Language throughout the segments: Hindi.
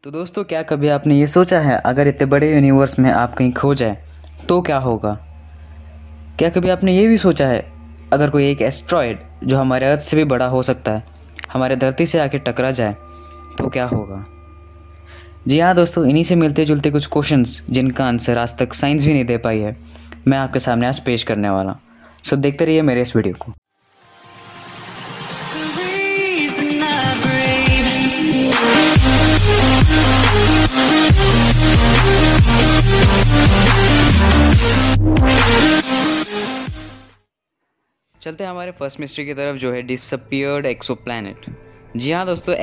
तो दोस्तों, क्या कभी आपने ये सोचा है अगर इतने बड़े यूनिवर्स में आप कहीं खो जाए तो क्या होगा? क्या कभी आपने ये भी सोचा है अगर कोई एक एस्ट्रॉयड जो हमारे अर्थ से भी बड़ा हो सकता है हमारे धरती से आके टकरा जाए तो क्या होगा? जी हाँ दोस्तों, इन्हीं से मिलते जुलते कुछ क्वेश्चंस जिनका आंसर आज तक साइंस भी नहीं दे पाई है, मैं आपके सामने आज पेश करने वाला हूँ। सो देखते रहिए मेरे इस वीडियो को। चलते हैं हमारे फर्स्ट मिस्ट्री की तरफ, जो है डिसअपीयर्ड एक्सोप्लैनेट। जी हाँ दोस्तों,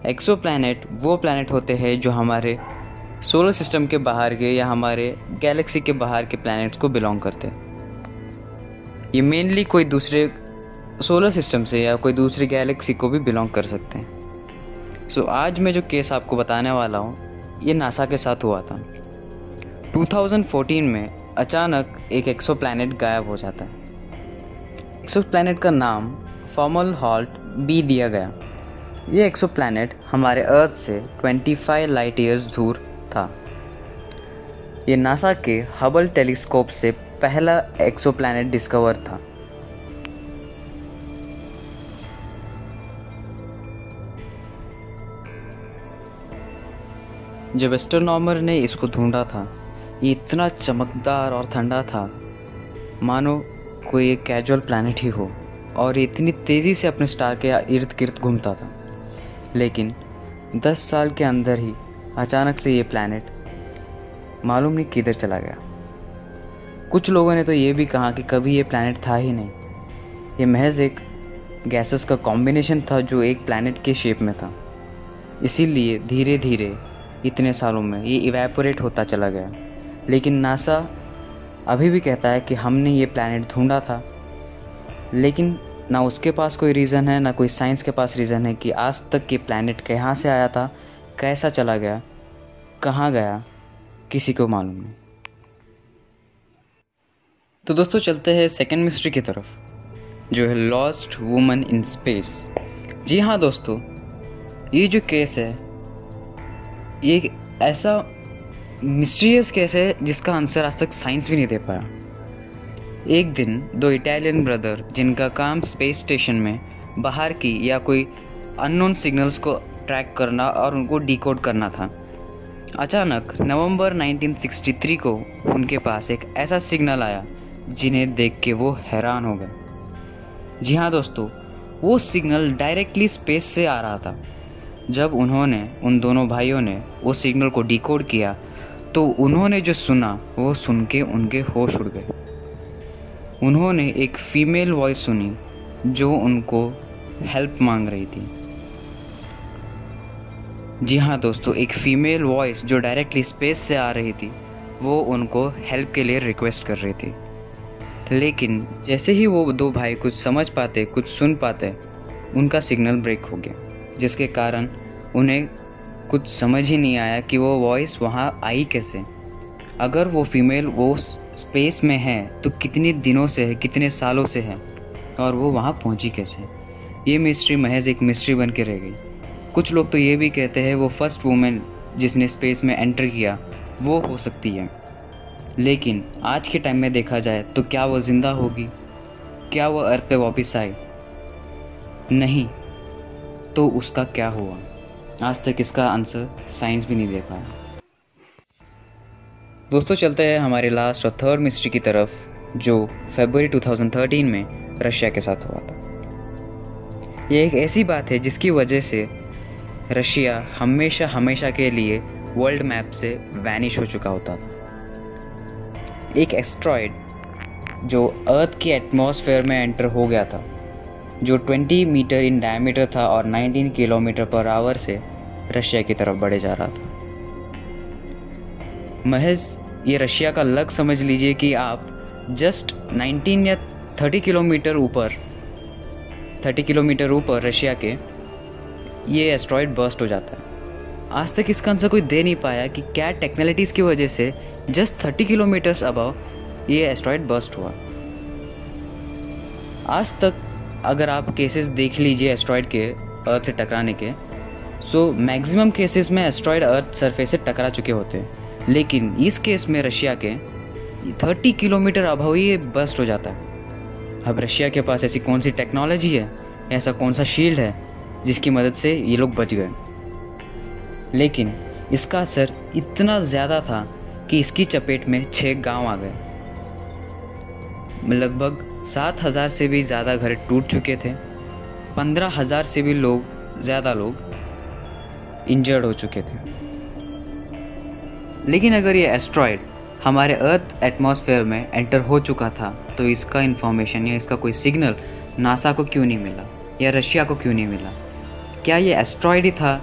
एक्सोप्लैनेट वो प्लैनेट होते हैं जो हमारे सोलर सिस्टम के बाहर के या हमारे गैलेक्सी के बाहर के प्लैनेट्स को बिलोंग करते हैं। ये मेनली कोई दूसरे सोलर सिस्टम से या कोई दूसरी गैलेक्सी को भी बिलोंग कर सकते हैं। सो आज मैं जो केस आपको बताने वाला हूँ ये नासा के साथ हुआ था। 2014 में अचानक एक एक्सोप्लैनेट गायब हो जाता है। एक्सोप्लैनेट का नाम फॉर्मलहॉल्ट बी दिया गया। ये एक्सोप्लैनेट हमारे अर्थ से 25 लाइट ईयर्स दूर था। ये नासा के हबल टेलीस्कोप से पहला एक्सोप्लैनेट डिस्कवर था। जब एस्ट्रोनॉमर ने इसको ढूंढा था, ये इतना चमकदार और ठंडा था मानो कोई एक कैजुअल प्लैनेट ही हो, और ये इतनी तेज़ी से अपने स्टार के इर्द गिर्द घूमता था। लेकिन 10 साल के अंदर ही अचानक से ये प्लैनेट मालूम नहीं किधर चला गया। कुछ लोगों ने तो ये भी कहा कि कभी ये प्लैनेट था ही नहीं, ये महज एक गैसेस का कॉम्बिनेशन था जो एक प्लैनेट के शेप में था। इसीलिए धीरे धीरे इतने सालों में ये इवेपोरेट होता चला गया। लेकिन नासा अभी भी कहता है कि हमने ये प्लैनेट ढूंढा था, लेकिन ना उसके पास कोई रीज़न है ना कोई साइंस के पास रीज़न है कि आज तक ये प्लैनेट कहाँ से आया था, कैसा चला गया, कहाँ गया, किसी को मालूम नहीं। तो दोस्तों चलते हैं सेकंड मिस्ट्री की तरफ, जो है लॉस्ट वुमन इन स्पेस। जी हाँ दोस्तों, ये जो केस है ये ऐसा मिस्टीरियस केस है जिसका आंसर आज तक साइंस भी नहीं दे पाया। एक दिन दो इटालियन ब्रदर जिनका काम स्पेस स्टेशन में बाहर की या कोई अननोन सिग्नल्स को ट्रैक करना और उनको डिकोड करना था, अचानक नवंबर 1963 को उनके पास एक ऐसा सिग्नल आया जिन्हें देख के वो हैरान हो गए। जी हाँ दोस्तों, वो सिग्नल डायरेक्टली स्पेस से आ रहा था। जब उन दोनों भाइयों ने वो सिग्नल को डिकोड किया तो उन्होंने जो सुना वो सुन के उनके होश उड़ गए। उन्होंने एक फीमेल वॉइस सुनी जो उनको हेल्प मांग रही थी। जी हाँ दोस्तों, एक फीमेल वॉइस जो डायरेक्टली स्पेस से आ रही थी, वो उनको हेल्प के लिए रिक्वेस्ट कर रही थी। लेकिन जैसे ही वो दो भाई कुछ समझ पाते, कुछ सुन पाते, उनका सिग्नल ब्रेक हो गया, जिसके कारण उन्हें कुछ समझ ही नहीं आया कि वो वॉइस वहाँ आई कैसे। अगर वो फीमेल वो स्पेस में है तो कितने दिनों से है, कितने सालों से है, और वो वहाँ पहुँची कैसे। ये मिस्ट्री महज एक मिस्ट्री बन के रह गई। कुछ लोग तो ये भी कहते हैं वो फर्स्ट वुमेन जिसने स्पेस में एंटर किया वो हो सकती है। लेकिन आज के टाइम में देखा जाए तो क्या वो ज़िंदा होगी? क्या वो अर्थ पे वापस आई? नहीं। तो उसका क्या हुआ? आज तक इसका आंसर साइंस भी नहीं दे पाया। दोस्तों चलते हैं हमारे लास्ट और थर्ड मिस्ट्री की तरफ, जो फरवरी 2013 में रशिया के साथ हुआ था। ये एक ऐसी बात है जिसकी वजह से रशिया हमेशा के लिए वर्ल्ड मैप से वैनिश हो चुका होता था। एक एस्ट्रॉयड जो अर्थ की एटमॉस्फेयर में एंटर हो गया था, जो 20 मीटर इन डायमीटर था और 19 किलोमीटर पर आवर से रशिया की तरफ बढ़े जा रहा था। महज ये रशिया का लक समझ लीजिए कि आप जस्ट 19 या 30 किलोमीटर ऊपर रशिया के ये एस्ट्रॉयड बर्स्ट हो जाता है। आज तक इसका आंसर कोई दे नहीं पाया कि क्या टेक्नोलॉजीज़ की वजह से जस्ट 30 किलोमीटर्स अबव ये एस्ट्रॉयड बर्स्ट हुआ। आज तक अगर आप केसेस देख लीजिए एस्ट्रॉयड के अर्थ से टकराने के, मैक्सिमम केसेस में एस्ट्रॉयड अर्थ सरफेस से टकरा चुके होते हैं, लेकिन इस केस में रशिया के 30 किलोमीटर अबव ही ये बस्ट हो जाता है। अब रशिया के पास ऐसी कौन सी टेक्नोलॉजी है, ऐसा कौन सा शील्ड है जिसकी मदद से ये लोग बच गए। लेकिन इसका असर इतना ज़्यादा था कि इसकी चपेट में 6 गांव आ गए। लगभग 7,000 से भी ज़्यादा घर टूट चुके थे। 15,000 से भी ज़्यादा लोग इंजर्ड हो चुके थे। लेकिन अगर ये एस्ट्रॉयड हमारे अर्थ एटमॉस्फेयर में एंटर हो चुका था तो इसका इन्फॉर्मेशन या इसका कोई सिग्नल नासा को क्यों नहीं मिला या रशिया को क्यों नहीं मिला? क्या ये एस्ट्रॉयड ही था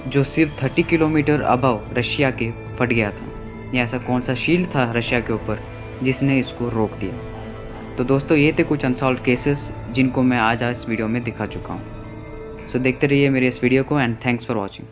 जो सिर्फ 30 किलोमीटर अबव रशिया के फट गया था, या ऐसा कौन सा शील्ड था रशिया के ऊपर जिसने इसको रोक दिया? तो दोस्तों, ये थे कुछ अनसॉल्व केसेस जिनको मैं आज इस वीडियो में दिखा चुका हूँ। सो देखते रहिए मेरे इस वीडियो को एंड थैंक्स फॉर वॉचिंग।